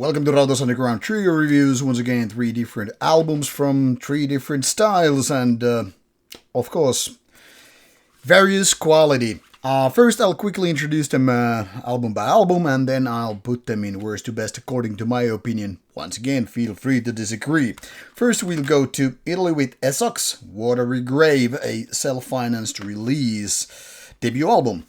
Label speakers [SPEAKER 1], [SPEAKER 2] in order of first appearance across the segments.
[SPEAKER 1] Welcome to Rauta's Underground Trio Reviews. Once again, 3 different albums from 3 different styles and, of course, various quality. First, I'll quickly introduce them album by album, and then I'll put them in worst to best according to my opinion. Once again, feel free to disagree. First, we'll go to Italy with Esox, Watery Grave, a self-financed release debut album.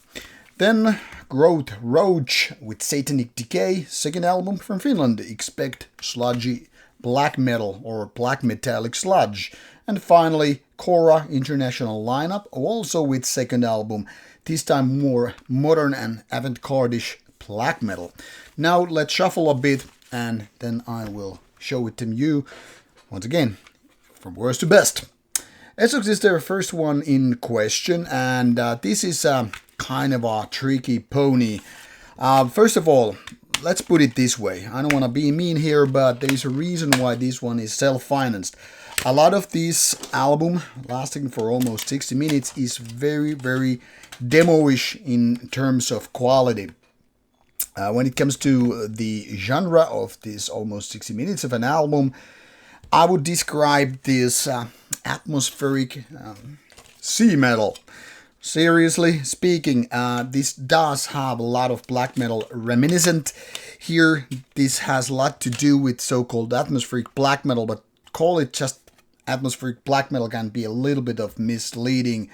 [SPEAKER 1] Then Goatroach with Satanic Decay, second album from Finland. Expect sludgy black metal or black metallic sludge. And finally, Khôra international lineup, also with second album, this time more modern and avant-garde-ish black metal. Now let's shuffle a bit and then I will show it to you once again from worst to best. Esox is their first one in question, and this is kind of a tricky pony. First of all, let's put it this way. I don't want to be mean here, but there is a reason why this one is self-financed. A lot of this album, lasting for almost 60 minutes, is very, very demo-ish in terms of quality. When it comes to the genre of this almost 60 minutes of an album, I would describe this atmospheric sea metal. Seriously speaking, this does have a lot of black metal reminiscent here. This has a lot to do with so-called atmospheric black metal, but call it just atmospheric black metal can be a little bit of misleading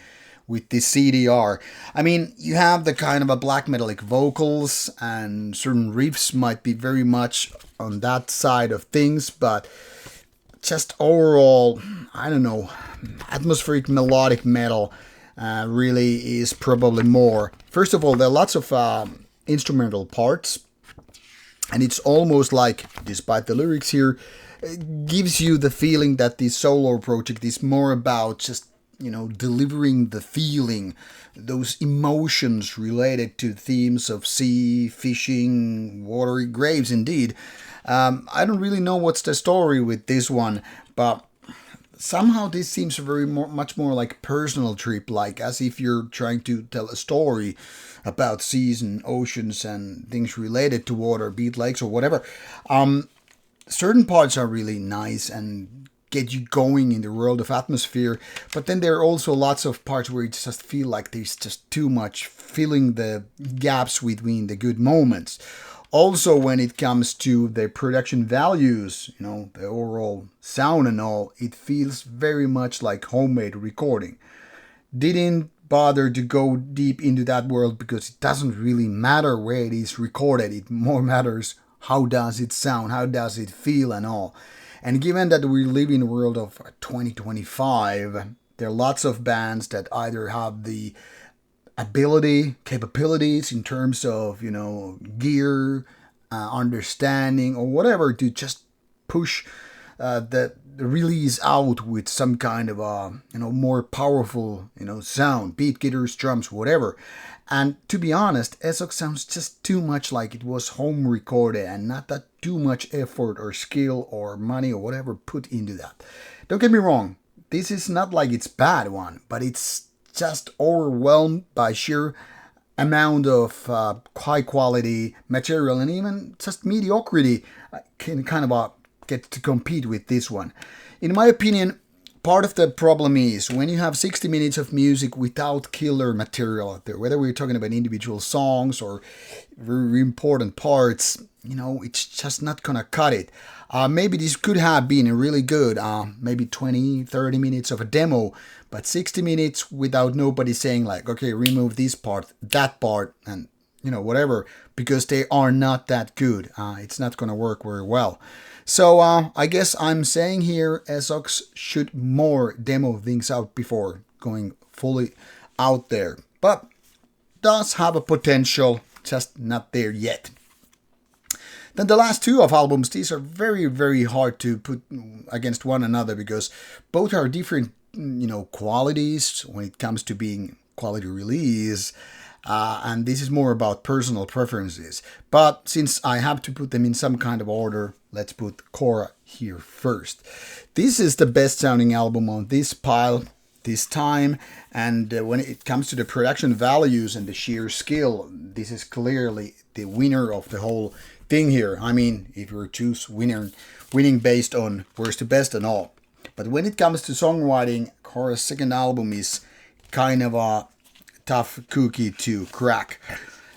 [SPEAKER 1] with the CDR. I mean, you have the kind of a black metallic vocals and certain riffs might be very much on that side of things, but just overall, I don't know, atmospheric melodic metal really is probably more. First of all, there are lots of instrumental parts, and it's almost like, despite the lyrics here, it gives you the feeling that this solo project is more about just, you know, delivering the feeling, those emotions related to themes of sea, fishing, watery graves indeed. I don't really know what's the story with this one, but somehow this seems much more like personal trip, like as if you're trying to tell a story about seas and oceans and things related to water, be it lakes or whatever. Certain parts are really nice and get you going in the world of atmosphere, but then there are also lots of parts where you just feel like there's just too much filling the gaps between the good moments. Also, when it comes to the production values, you know, the overall sound and all, it feels very much like homemade recording. Didn't bother to go deep into that world because it doesn't really matter where it is recorded. It more matters how does it sound, how does it feel and all. And given that we live in a world of 2025, there are lots of bands that either have the capabilities in terms of, you know, gear, understanding or whatever to just push the release out with some kind of a, you know, more powerful, you know, sound, beat, guitars, drums, whatever. And to be honest, Esox sounds just too much like it was home recorded and not that too much effort or skill or money or whatever put into that. Don't get me wrong, this is not like it's bad one, but it's just overwhelmed by sheer amount of high quality material, and even just mediocrity can kind of get to compete with this one. In my opinion, part of the problem is when you have 60 minutes of music without killer material out there, whether we're talking about individual songs or very important parts, you know, it's just not gonna cut it. Maybe this could have been a really good, maybe 20, 30 minutes of a demo, but 60 minutes without nobody saying like, okay, remove this part, that part, and, you know, whatever, because they are not that good. It's not going to work very well. So I guess I'm saying here, Esox should more demo things out before going fully out there, but does have a potential, just not there yet. Then the last 2 of albums, these are very, very hard to put against one another because both are different, you know, qualities when it comes to being quality release. And this is more about personal preferences. But since I have to put them in some kind of order, let's put Khôra here first. This is the best sounding album on this pile this time, and when it comes to the production values and the sheer skill, this is clearly the winner of the whole thing here. I mean, if you choose winning based on worst to best and all. But when it comes to songwriting, Khôra's second album is kind of a tough cookie to crack.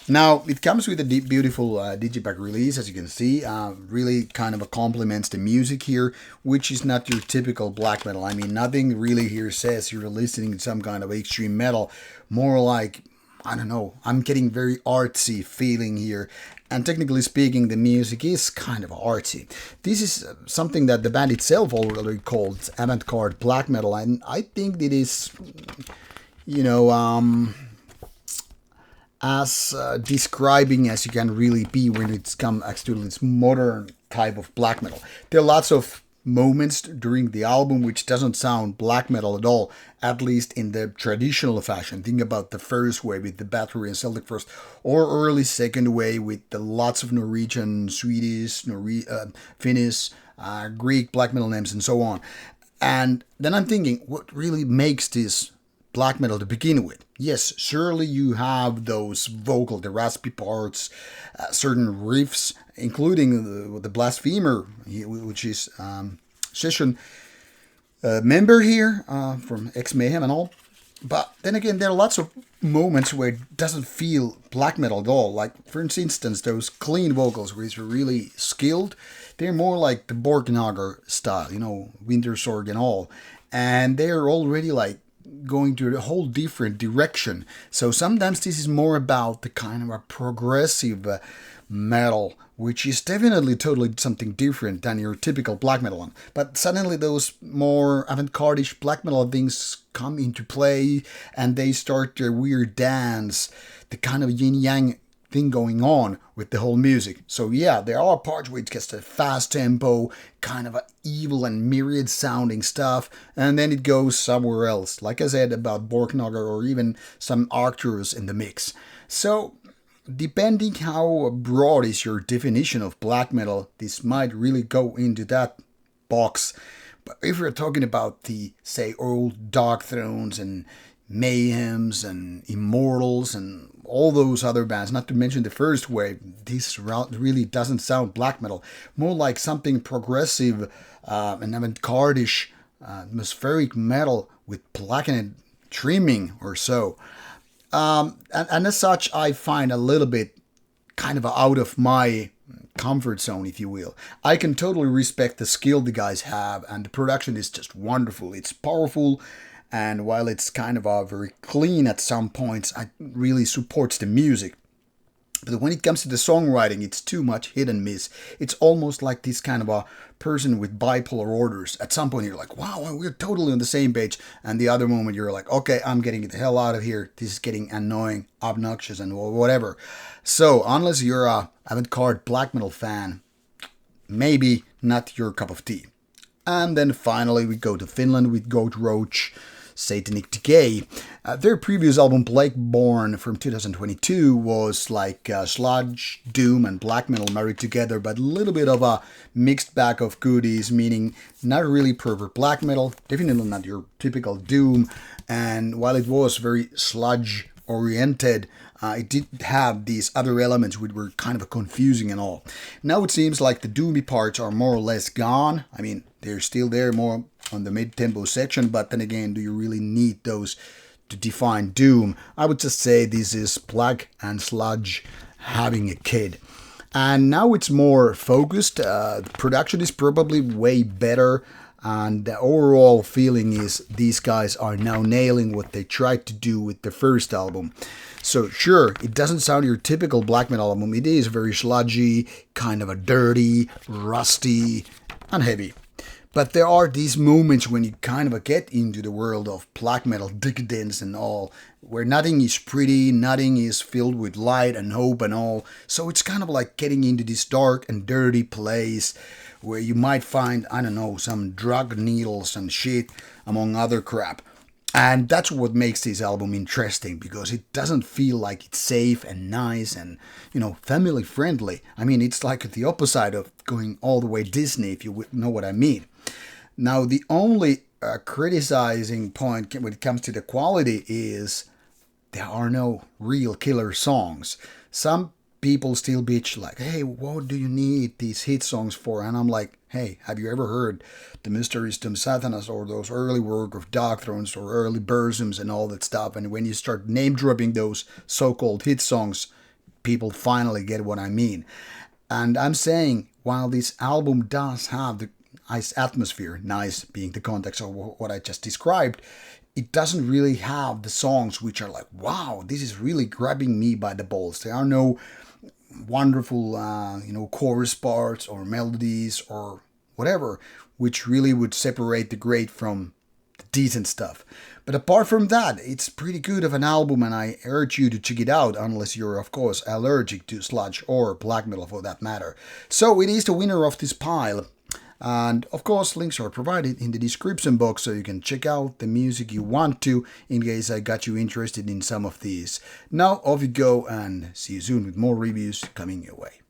[SPEAKER 1] Now, it comes with a beautiful digipack release, as you can see. Really kind of complements the music here, which is not your typical black metal. I mean, nothing really here says you're listening to some kind of extreme metal. More like, I don't know, I'm getting very artsy feeling here. And technically speaking, the music is kind of artsy. This is something that the band itself already called avant-garde black metal. And I think it is, you know, as describing as you can really be when it's come to this modern type of black metal. There are lots of moments during the album which doesn't sound black metal at all, at least in the traditional fashion. Think about the first wave with the Watery and Celtic Frost, or early second wave with the lots of Norwegian, Swedish, Finnish, Greek black metal names and so on. And then I'm thinking, what really makes this black metal to begin with? Yes, surely you have those vocal, the raspy parts, certain riffs, including the blasphemer, which is session member here from Ex Mayhem and all. But then again, there are lots of moments where it doesn't feel black metal at all. Like, for instance, those clean vocals, which are really skilled. They're more like the Borknagar style, you know, Wintersorg and all. And they're already like going to a whole different direction. So sometimes this is more about the kind of a progressive metal, which is definitely totally something different than your typical black metal one. But suddenly those more avant-garde-ish black metal things come into play and they start their weird dance, the kind of yin-yang thing going on with the whole music. So yeah, there are parts where it gets a fast tempo, kind of a evil and myriad sounding stuff, and then it goes somewhere else, like I said about Borknagar or even some Acteurs in the mix. So depending how broad is your definition of black metal, this might really go into that box. But if we're talking about the, say, old Dark Thrones and Mayhems and Immortals and all those other bands, not to mention the first wave, this really doesn't sound black metal. More like something progressive and avant-garde-ish, atmospheric metal with blackened trimming or so. And as such, I find a little bit kind of out of my comfort zone, if you will. I can totally respect the skill the guys have, and the production is just wonderful. It's powerful, and while it's kind of very clean at some points, it really supports the music. But when it comes to the songwriting, it's too much hit and miss. It's almost like this kind of a person with bipolar orders. At some point you're like, wow, we're totally on the same page. And the other moment you're like, okay, I'm getting the hell out of here. This is getting annoying, obnoxious, and whatever. So unless you're a avant-garde black metal fan, maybe not your cup of tea. And then finally we go to Finland with Goatroach, Satanic Decay. Their previous album, Blakeborn, from 2022, was like sludge, doom, and black metal married together, but a little bit of a mixed bag of goodies, meaning not really proper black metal, definitely not your typical doom, and while it was very sludge oriented, it did have these other elements which were kind of confusing and all. Now it seems like the doomy parts are more or less gone. I mean, they're still there more on the mid-tempo section, but then again, do you really need those to define doom? I would just say this is black and sludge having a kid. And now it's more focused. The production is probably way better. And the overall feeling is these guys are now nailing what they tried to do with the first album. So sure, it doesn't sound your typical black metal album. It is very sludgy, kind of a dirty, rusty, and heavy. But there are these moments when you kind of get into the world of black metal decadence and all, where nothing is pretty, nothing is filled with light and hope and all. So it's kind of like getting into this dark and dirty place where you might find, I don't know, some drug needles and shit, among other crap. And that's what makes this album interesting, because it doesn't feel like it's safe and nice and, you know, family friendly. I mean, it's like the opposite of going all the way Disney, if you know what I mean. Now, the only criticizing point when it comes to the quality is there are no real killer songs. Some people still bitch like, hey, what do you need these hit songs for? And I'm like, hey, have you ever heard the Mysteristum Satanas or those early work of Dark Thrones or early Burzums and all that stuff? And when you start name dropping those so-called hit songs, people finally get what I mean. And I'm saying, while this album does have the nice atmosphere, nice being the context of what I just described, it doesn't really have the songs which are like, wow, this is really grabbing me by the balls. There are no wonderful, chorus parts or melodies or whatever, which really would separate the great from the decent stuff. But apart from that, it's pretty good of an album, and I urge you to check it out, unless you're, of course, allergic to sludge or black metal for that matter. So it is the winner of this pile. And of course, links are provided in the description box, so you can check out the music you want to, in case I got you interested in some of these. Now off you go, and see you soon with more reviews coming your way.